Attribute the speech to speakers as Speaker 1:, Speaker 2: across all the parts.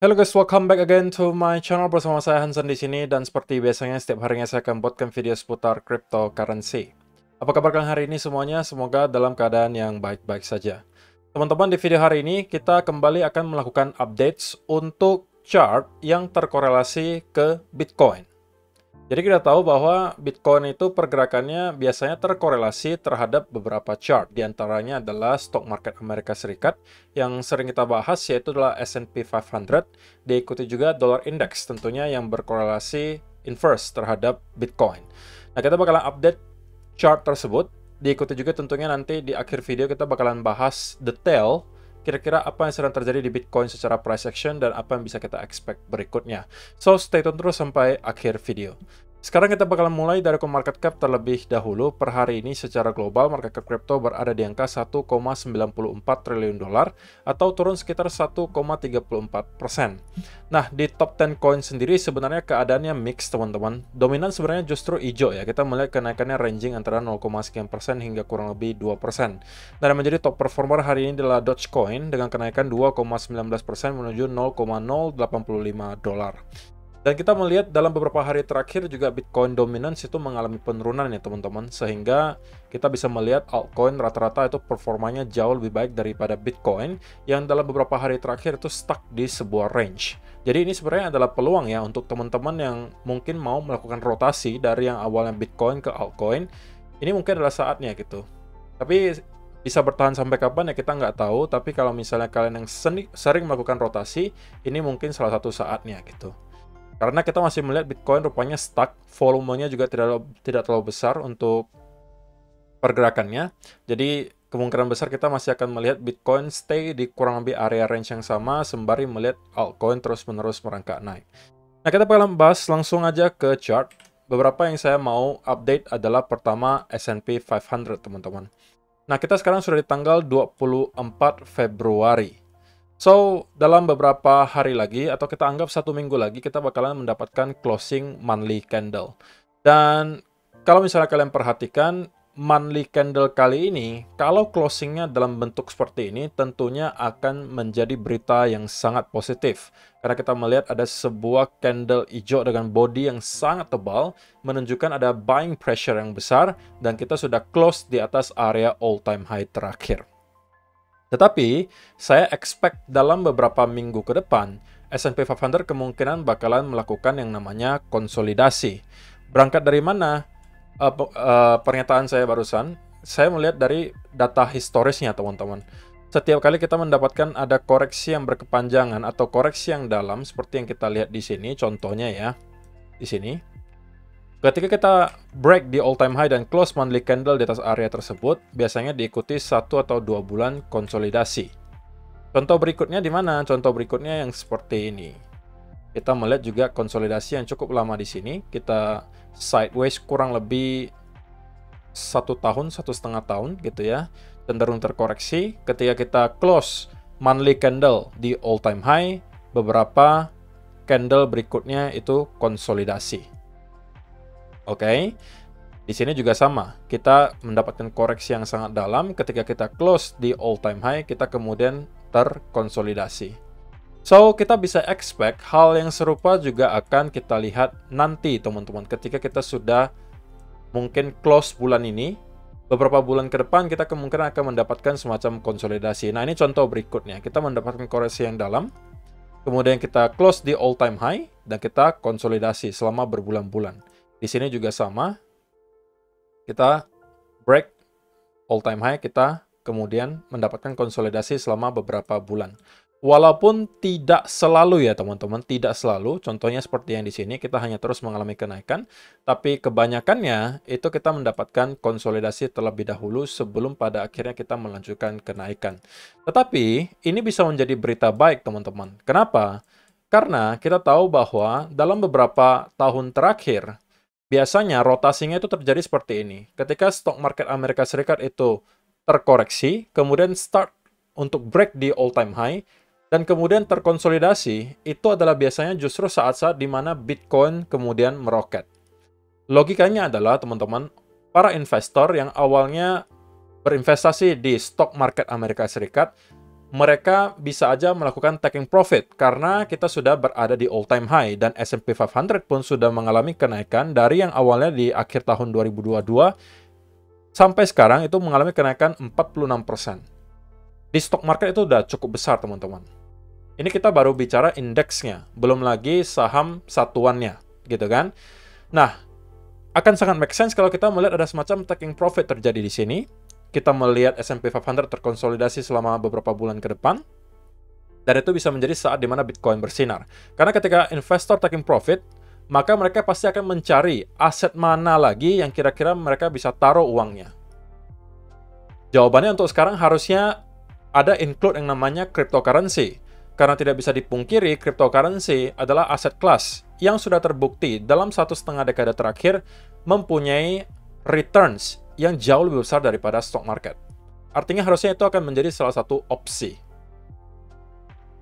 Speaker 1: Halo guys, welcome back again to my channel bersama saya Hansen di sini dan seperti biasanya setiap harinya saya akan buatkan video seputar cryptocurrency. Apa kabar kalian hari ini semuanya? Semoga dalam keadaan yang baik-baik saja. Teman-teman, di video hari ini kita kembali akan melakukan updates untuk chart yang terkorelasi ke Bitcoin. Jadi kita tahu bahwa Bitcoin itu pergerakannya biasanya terkorelasi terhadap beberapa chart. Di antaranya adalah stock market Amerika Serikat yang sering kita bahas, yaitu adalah S&P 500. Diikuti juga dollar index tentunya yang berkorelasi inverse terhadap Bitcoin. Nah, kita bakalan update chart tersebut. Diikuti juga tentunya nanti di akhir video kita bakalan bahas detail kira-kira apa yang sedang terjadi di Bitcoin secara price action dan apa yang bisa kita expect berikutnya. So, stay tune terus sampai akhir video. Sekarang kita bakalan mulai dari market cap terlebih dahulu. Per hari ini secara global market cap crypto berada di angka 1,94 triliun dolar atau turun sekitar 1,34%. Nah, di top 10 coin sendiri sebenarnya keadaannya mix, teman-teman. Dominan sebenarnya justru hijau ya. Kita melihat kenaikannya ranging antara 0, sekian persen hingga kurang lebih 2%. Dan yang menjadi top performer hari ini adalah Dogecoin dengan kenaikan 2,19% menuju 0,085 dolar. Dan kita melihat dalam beberapa hari terakhir juga Bitcoin dominance itu mengalami penurunan ya teman-teman. Sehingga kita bisa melihat altcoin rata-rata itu performanya jauh lebih baik daripada Bitcoin yang dalam beberapa hari terakhir itu stuck di sebuah range. Jadi ini sebenarnya adalah peluang ya untuk teman-teman yang mungkin mau melakukan rotasi dari yang awalnya Bitcoin ke altcoin. Ini mungkin adalah saatnya gitu. Tapi bisa bertahan sampai kapan ya kita nggak tahu. Tapi kalau misalnya kalian yang sering melakukan rotasi, ini mungkin salah satu saatnya gitu. Karena kita masih melihat Bitcoin rupanya stuck, volumenya juga tidak terlalu besar untuk pergerakannya. Jadi kemungkinan besar kita masih akan melihat Bitcoin stay di kurang lebih area range yang sama sembari melihat altcoin terus-menerus merangkak naik. Nah, kita bakalan bahas langsung aja ke chart. Beberapa yang saya mau update adalah pertama S&P 500, teman-teman. Nah, kita sekarang sudah di tanggal 24 Februari. So, dalam beberapa hari lagi, atau kita anggap 1 minggu lagi, kita bakalan mendapatkan closing monthly candle. Dan kalau misalnya kalian perhatikan, monthly candle kali ini, kalau closingnya dalam bentuk seperti ini, tentunya akan menjadi berita yang sangat positif. Karena kita melihat ada sebuah candle hijau dengan body yang sangat tebal, menunjukkan ada buying pressure yang besar, dan kita sudah close di atas area all-time high terakhir. Tetapi, saya expect dalam beberapa minggu ke depan, S&P 500 kemungkinan bakalan melakukan yang namanya konsolidasi. Berangkat dari mana pernyataan saya barusan? Saya melihat dari data historisnya, teman-teman. Setiap kali kita mendapatkan ada koreksi yang berkepanjangan atau koreksi yang dalam, seperti yang kita lihat di sini, contohnya ya, di sini. Ketika kita break di all-time high dan close monthly candle di atas area tersebut, biasanya diikuti 1 atau 2 bulan konsolidasi. Contoh berikutnya di mana? Contoh berikutnya yang seperti ini. Kita melihat juga konsolidasi yang cukup lama di sini. Kita sideways kurang lebih 1 tahun, 1,5 tahun gitu ya. Cenderung terkoreksi. Ketika kita close monthly candle di all-time high, beberapa candle berikutnya itu konsolidasi. Oke, di sini juga sama. Kita mendapatkan koreksi yang sangat dalam. Ketika kita close di all-time high, kita kemudian terkonsolidasi. So, kita bisa expect hal yang serupa juga akan kita lihat nanti, teman-teman. Ketika kita sudah mungkin close bulan ini, beberapa bulan ke depan kita kemungkinan akan mendapatkan semacam konsolidasi. Nah, ini contoh berikutnya. Kita mendapatkan koreksi yang dalam, kemudian kita close di all-time high, dan kita konsolidasi selama berbulan-bulan. Di sini juga sama, kita break all-time high, kita kemudian mendapatkan konsolidasi selama beberapa bulan. Walaupun tidak selalu ya teman-teman, tidak selalu. Contohnya seperti yang di sini, kita hanya terus mengalami kenaikan. Tapi kebanyakannya itu kita mendapatkan konsolidasi terlebih dahulu sebelum pada akhirnya kita melanjutkan kenaikan. Tetapi ini bisa menjadi berita baik teman-teman. Kenapa? Karena kita tahu bahwa dalam beberapa tahun terakhir, biasanya rotasinya itu terjadi seperti ini. Ketika stock market Amerika Serikat itu terkoreksi, kemudian start untuk break di all-time high, dan kemudian terkonsolidasi, itu adalah biasanya justru saat-saat di mana Bitcoin kemudian meroket. Logikanya adalah, teman-teman, para investor yang awalnya berinvestasi di stock market Amerika Serikat, mereka bisa aja melakukan taking profit karena kita sudah berada di all time high dan S&P 500 pun sudah mengalami kenaikan dari yang awalnya di akhir tahun 2022 sampai sekarang itu mengalami kenaikan 46%. Di stock market itu udah cukup besar, teman-teman. Ini kita baru bicara indeksnya, belum lagi saham satuannya, gitu kan? Nah, akan sangat make sense kalau kita melihat ada semacam taking profit terjadi di sini. Kita melihat S&P 500 terkonsolidasi selama beberapa bulan ke depan. Dan itu bisa menjadi saat di mana Bitcoin bersinar. Karena ketika investor taking profit, maka mereka pasti akan mencari aset mana lagi yang kira-kira mereka bisa taruh uangnya. Jawabannya untuk sekarang harusnya ada include yang namanya cryptocurrency. Karena tidak bisa dipungkiri, cryptocurrency adalah aset kelas yang sudah terbukti dalam 1,5 dekade terakhir mempunyai returns yang jauh lebih besar daripada stock market. Artinya harusnya itu akan menjadi salah satu opsi.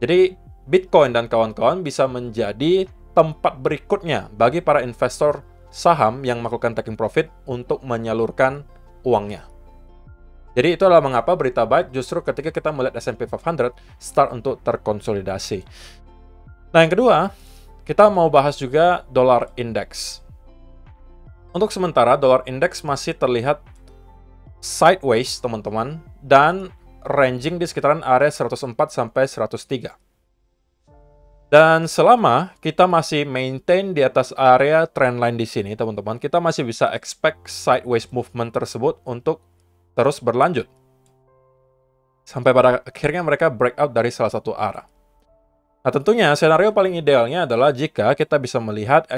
Speaker 1: Jadi Bitcoin dan kawan-kawan bisa menjadi tempat berikutnya bagi para investor saham yang melakukan taking profit untuk menyalurkan uangnya. Jadi itu adalah mengapa berita baik justru ketika kita melihat S&P 500 start untuk terkonsolidasi. Nah, yang kedua, kita mau bahas juga dollar index. Untuk sementara, dolar index masih terlihat sideways, teman-teman, dan ranging di sekitaran area 104 sampai 103. Dan selama kita masih maintain di atas area trendline di sini, teman-teman, kita masih bisa expect sideways movement tersebut untuk terus berlanjut. Sampai pada akhirnya mereka breakout dari salah satu arah. Nah, tentunya senario paling idealnya adalah jika kita bisa melihat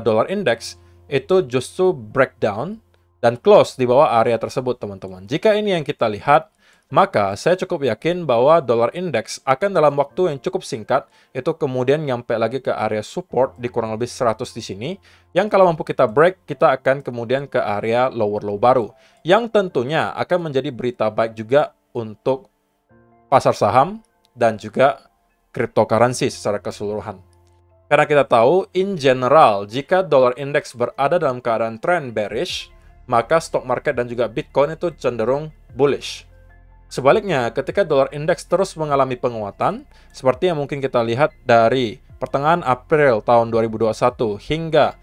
Speaker 1: dollar index itu justru breakdown dan close di bawah area tersebut, teman-teman. Jika ini yang kita lihat, maka saya cukup yakin bahwa dollar index akan dalam waktu yang cukup singkat itu kemudian nyampe lagi ke area support di kurang lebih 100 di sini, yang kalau mampu kita break, kita akan kemudian ke area lower low baru, yang tentunya akan menjadi berita baik juga untuk pasar saham dan juga cryptocurrency secara keseluruhan. Karena kita tahu, in general, jika dollar index berada dalam keadaan trend bearish, maka stock market dan juga Bitcoin itu cenderung bullish. Sebaliknya, ketika dollar index terus mengalami penguatan, seperti yang mungkin kita lihat dari pertengahan April tahun 2021 hingga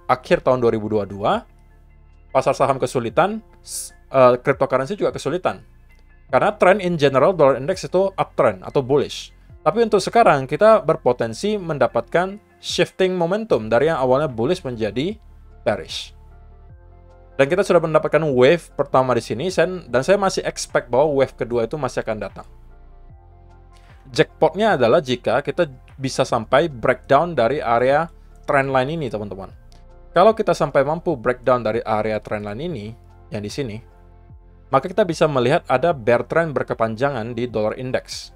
Speaker 1: akhir tahun 2022, pasar saham kesulitan, cryptocurrency juga kesulitan. Karena trend in general dollar index itu uptrend atau bullish. Tapi untuk sekarang kita berpotensi mendapatkan shifting momentum dari yang awalnya bullish menjadi bearish. Dan kita sudah mendapatkan wave pertama di sini dan saya masih expect bahwa wave kedua itu masih akan datang. Jackpotnya adalah jika kita bisa sampai breakdown dari area trendline ini, teman-teman. Kalau kita sampai mampu breakdown dari area trendline ini, yang di sini, maka kita bisa melihat ada bear trend berkepanjangan di dollar index.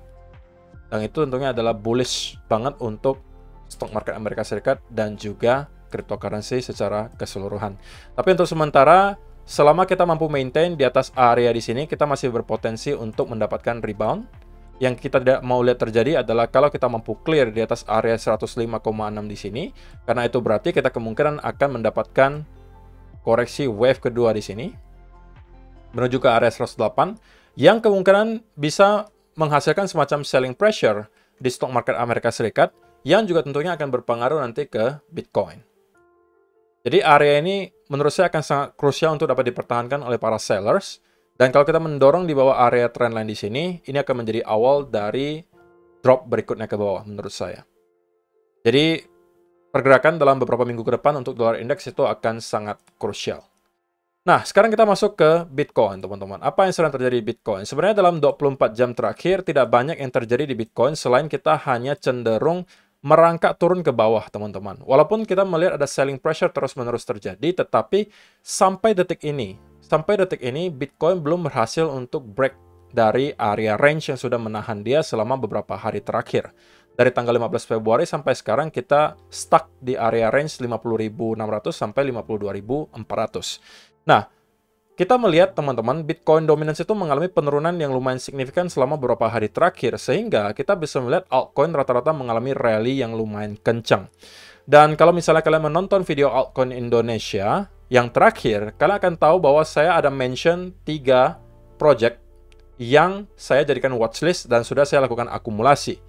Speaker 1: Dan itu tentunya adalah bullish banget untuk stock market Amerika Serikat dan juga cryptocurrency secara keseluruhan. Tapi untuk sementara, selama kita mampu maintain di atas area di sini, kita masih berpotensi untuk mendapatkan rebound. Yang kita tidak mau lihat terjadi adalah kalau kita mampu clear di atas area 105,6 di sini, karena itu berarti kita kemungkinan akan mendapatkan koreksi wave kedua di sini, menuju ke area 108, yang kemungkinan bisa menghasilkan semacam selling pressure di stock market Amerika Serikat yang juga tentunya akan berpengaruh nanti ke Bitcoin. Jadi area ini menurut saya akan sangat krusial untuk dapat dipertahankan oleh para sellers. Dan kalau kita mendorong di bawah area trendline di sini, ini akan menjadi awal dari drop berikutnya ke bawah menurut saya. Jadi pergerakan dalam beberapa minggu ke depan untuk dolar indeks itu akan sangat krusial. Nah, sekarang kita masuk ke Bitcoin, teman-teman. Apa yang sedang terjadi di Bitcoin? Sebenarnya dalam 24 jam terakhir, tidak banyak yang terjadi di Bitcoin selain kita hanya cenderung merangkak turun ke bawah, teman-teman. Walaupun kita melihat ada selling pressure terus-menerus terjadi, tetapi sampai detik ini, Bitcoin belum berhasil untuk break dari area range yang sudah menahan dia selama beberapa hari terakhir. Dari tanggal 15 Februari sampai sekarang kita stuck di area range 50.600 sampai 52.400. Nah, kita melihat teman-teman, Bitcoin dominance itu mengalami penurunan yang lumayan signifikan selama beberapa hari terakhir, sehingga kita bisa melihat altcoin rata-rata mengalami rally yang lumayan kencang. Dan kalau misalnya kalian menonton video altcoin Indonesia yang terakhir, kalian akan tahu bahwa saya ada mention 3 project yang saya jadikan watchlist dan sudah saya lakukan akumulasi.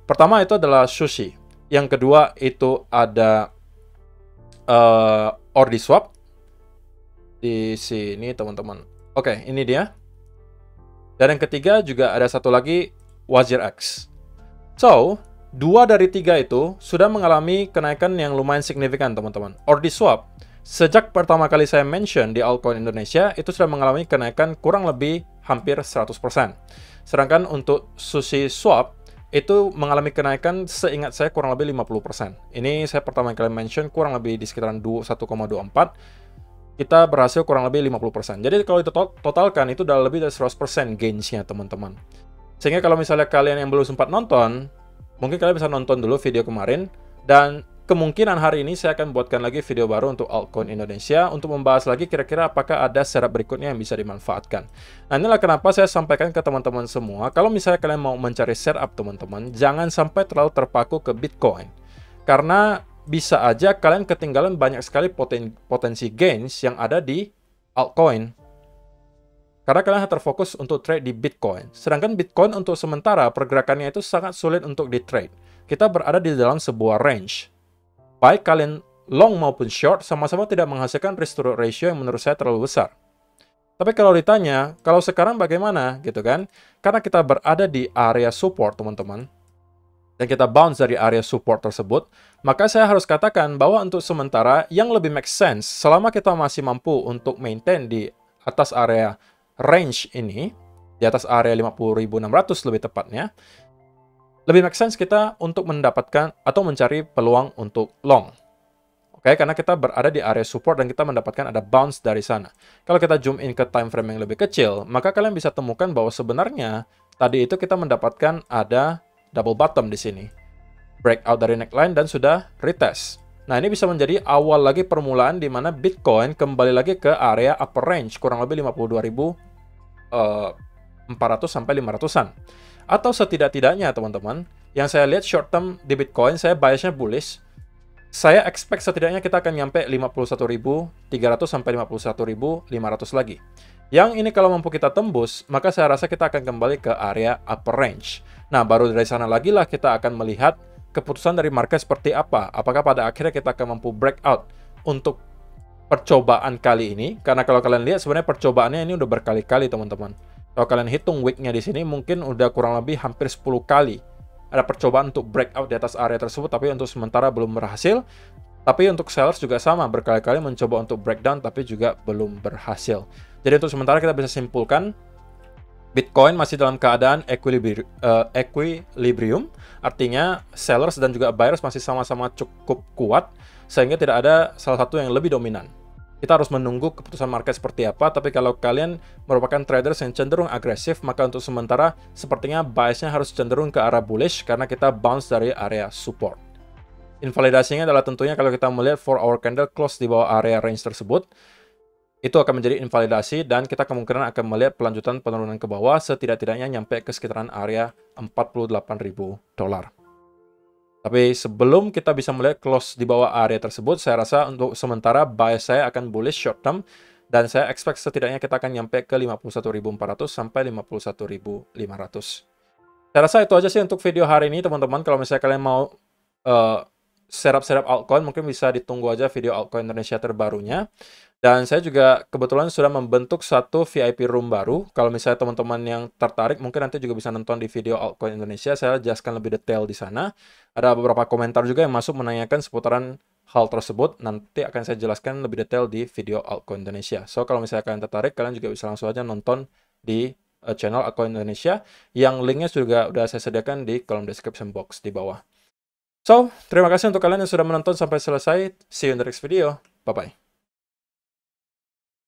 Speaker 1: Pertama itu adalah Sushi. Yang kedua itu ada OrdiSwap. Di sini teman-teman. Oke, ini dia. Dan yang ketiga juga ada satu lagi, WazirX. So, 2 dari 3 itu sudah mengalami kenaikan yang lumayan signifikan, teman-teman. OrdiSwap, sejak pertama kali saya mention di altcoin Indonesia, itu sudah mengalami kenaikan kurang lebih hampir 100%. Sedangkan untuk Sushi Swap, itu mengalami kenaikan seingat saya kurang lebih 50%. Ini saya pertama kali mention kurang lebih di sekitaran 1,24. Kita berhasil kurang lebih 50%. Jadi kalau itu totalkan, itu udah lebih dari 100% gains-nya, teman-teman. Sehingga kalau misalnya kalian yang belum sempat nonton, mungkin kalian bisa nonton dulu video kemarin, dan kemungkinan hari ini saya akan buatkan lagi video baru untuk altcoin Indonesia, untuk membahas lagi kira-kira apakah ada setup berikutnya yang bisa dimanfaatkan. Nah, inilah kenapa saya sampaikan ke teman-teman semua, kalau misalnya kalian mau mencari setup, teman-teman, jangan sampai terlalu terpaku ke Bitcoin. Karena bisa aja kalian ketinggalan banyak sekali potensi gains yang ada di altcoin. Karena kalian terfokus untuk trade di Bitcoin. Sedangkan Bitcoin untuk sementara pergerakannya itu sangat sulit untuk di-trade. Kita berada di dalam sebuah range. Baik kalian long maupun short, sama-sama tidak menghasilkan risk-to-reward ratio yang menurut saya terlalu besar. Tapi kalau ditanya, kalau sekarang bagaimana gitu kan? Karena kita berada di area support, teman-teman. Dan kita bounce dari area support tersebut, maka saya harus katakan bahwa untuk sementara yang lebih make sense, selama kita masih mampu untuk maintain di atas area range ini, di atas area 50.600 lebih tepatnya, lebih make sense kita untuk mendapatkan atau mencari peluang untuk long. Oke, karena kita berada di area support dan kita mendapatkan ada bounce dari sana. Kalau kita zoom in ke time frame yang lebih kecil, maka kalian bisa temukan bahwa sebenarnya tadi itu kita mendapatkan ada double bottom di sini. Breakout dari neckline dan sudah retest. Nah, ini bisa menjadi awal lagi permulaan di mana Bitcoin kembali lagi ke area upper range, kurang lebih 52.400 sampai 500-an. Atau setidak-tidaknya, teman-teman, yang saya lihat short term di Bitcoin, saya biasnya bullish. Saya expect setidaknya kita akan nyampe 51.300 sampai 51.500 lagi. Yang ini kalau mampu kita tembus, maka saya rasa kita akan kembali ke area upper range. Nah, baru dari sana lagi lah kita akan melihat keputusan dari market seperti apa. Apakah pada akhirnya kita akan mampu breakout untuk percobaan kali ini? Karena kalau kalian lihat sebenarnya percobaannya ini udah berkali-kali, teman-teman. Kalau kalian hitung week-nya di sini mungkin udah kurang lebih hampir 10 kali ada percobaan untuk breakout di atas area tersebut, tapi untuk sementara belum berhasil. Tapi untuk sellers juga sama, berkali-kali mencoba untuk breakdown tapi juga belum berhasil. Jadi untuk sementara kita bisa simpulkan Bitcoin masih dalam keadaan equilibrium, artinya sellers dan juga buyers masih sama-sama cukup kuat, sehingga tidak ada salah satu yang lebih dominan. Kita harus menunggu keputusan market seperti apa, tapi kalau kalian merupakan traders yang cenderung agresif, maka untuk sementara sepertinya biasnya harus cenderung ke arah bullish karena kita bounce dari area support. Invalidasinya adalah tentunya kalau kita melihat 4-hour candle close di bawah area range tersebut, itu akan menjadi invalidasi dan kita kemungkinan akan melihat pelanjutan penurunan ke bawah setidak-tidaknya nyampe ke sekitaran area $48.000. Tapi sebelum kita bisa melihat close di bawah area tersebut, saya rasa untuk sementara bias saya akan bullish short term dan saya expect setidaknya kita akan nyampe ke 51.400 sampai 51.500. Saya rasa itu aja sih untuk video hari ini, teman-teman. Kalau misalnya kalian mau setup altcoin, mungkin bisa ditunggu aja video altcoin Indonesia terbarunya. Dan saya juga kebetulan sudah membentuk satu VIP room baru. Kalau misalnya teman-teman yang tertarik, mungkin nanti juga bisa nonton di video altcoin Indonesia. Saya jelaskan lebih detail di sana. Ada beberapa komentar juga yang masuk menanyakan seputaran hal tersebut. Nanti akan saya jelaskan lebih detail di video altcoin Indonesia. So, kalau misalnya kalian tertarik, kalian juga bisa langsung aja nonton di channel altcoin Indonesia. Yang linknya juga udah saya sediakan di kolom description box di bawah. So, terima kasih untuk kalian yang sudah menonton sampai selesai. See you in the next video. Bye-bye.